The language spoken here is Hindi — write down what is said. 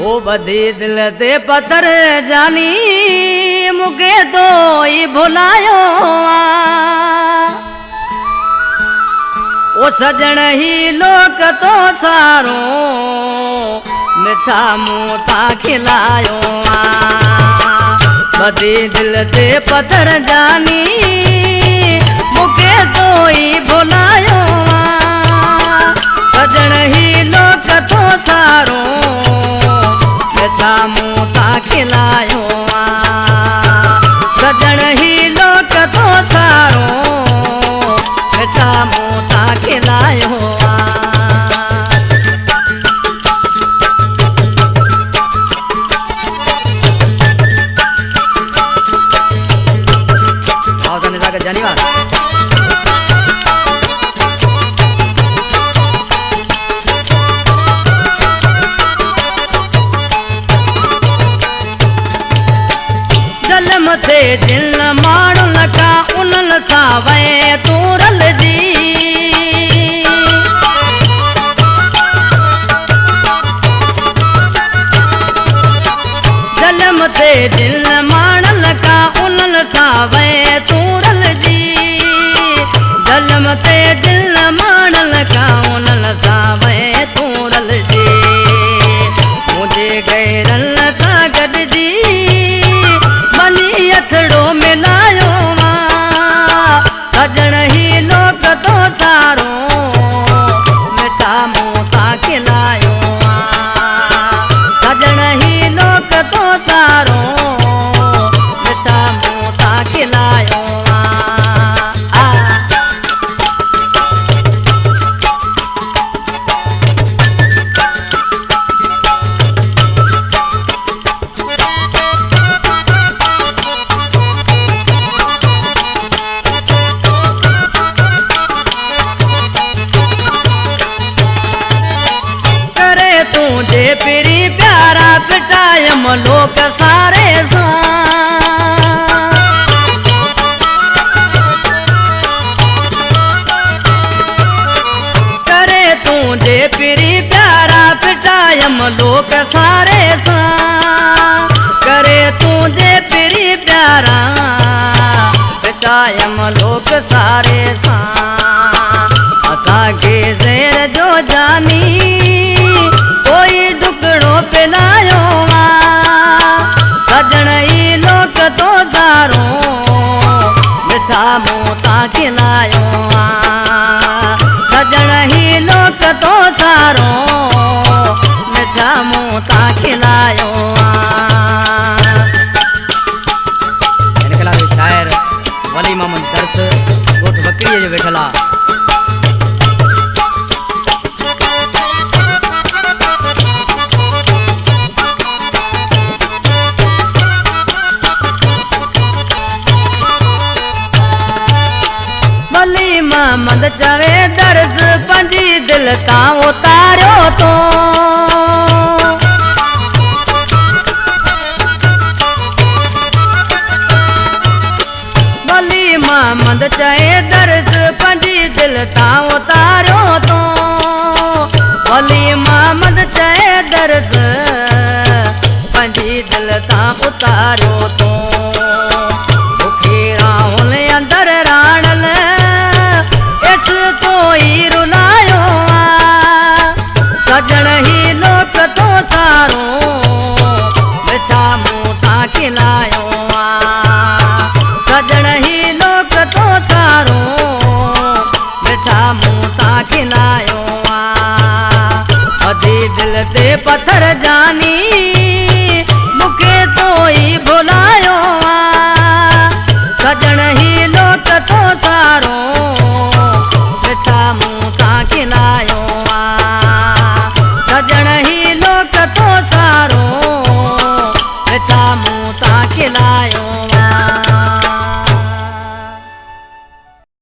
ओ बधी दिल ते पत्थर जानी मुके तो ही भुलायो ओ सजण ही लोक तो सारो मिठा मुँह था खिलायो बधी दिल ते पत्थर जानी मुके तो ही भुलायो सजण ही लोक तो सारो मिठा मुँह था खिलायो सजण ही लोक तो सारो मिठा मुँह था खिलायो धन्यवाद जलम थे जिल माण्हुनि लका उन्हनि सां वए तूरल जी जलम थे जिल माण्हुनि लका उन्हनि सां वए तूरल जी जलम ते दिल माण्हुनि लका उन्हनि सां वए तूरल जी मुंहिंजे गैरल सां गॾिजी मनी अथड़ो मिलायो सजण ही लोक तो सारो मिठा मुँह था खिलायो सजण ही लोक तो सारो मिठा मुँह था खिलायो पिरी प्यारा पिटायम लोक सारे करे तुझे पिरी प्यारा पिटायम लोक सारे करे तुझे पिरी प्यारा पिटायम लोक सारे असांखे ज़ेर जो जानी कोई दुकड़ो पिलायो सजण ही लोक तो सारो मिठा मुँह था खिलायो सजण ही लोक तो सारो मिठा मुँह था खिलायो शायर वली मोहम्मद दर्स गोठ बकरीअ जो वेठल आहे मोहम्मद चवे दर्ज पंजी दिल तां उतारियो तो वली मोहम्मद चवे दर्ज पंजी दिल तां उतारियो तो वली मोहम्मद चवे दर्ज पंजी दिल तां उतारियो तो राहुल अंदर राणल तो ही रुलायो सजण ही लोक तो सारो मिठा मुँह था खिलायो सजण ही लोक तो सारो मिठा मुँह था खिलायो बधी दिल ते पत्थर जानी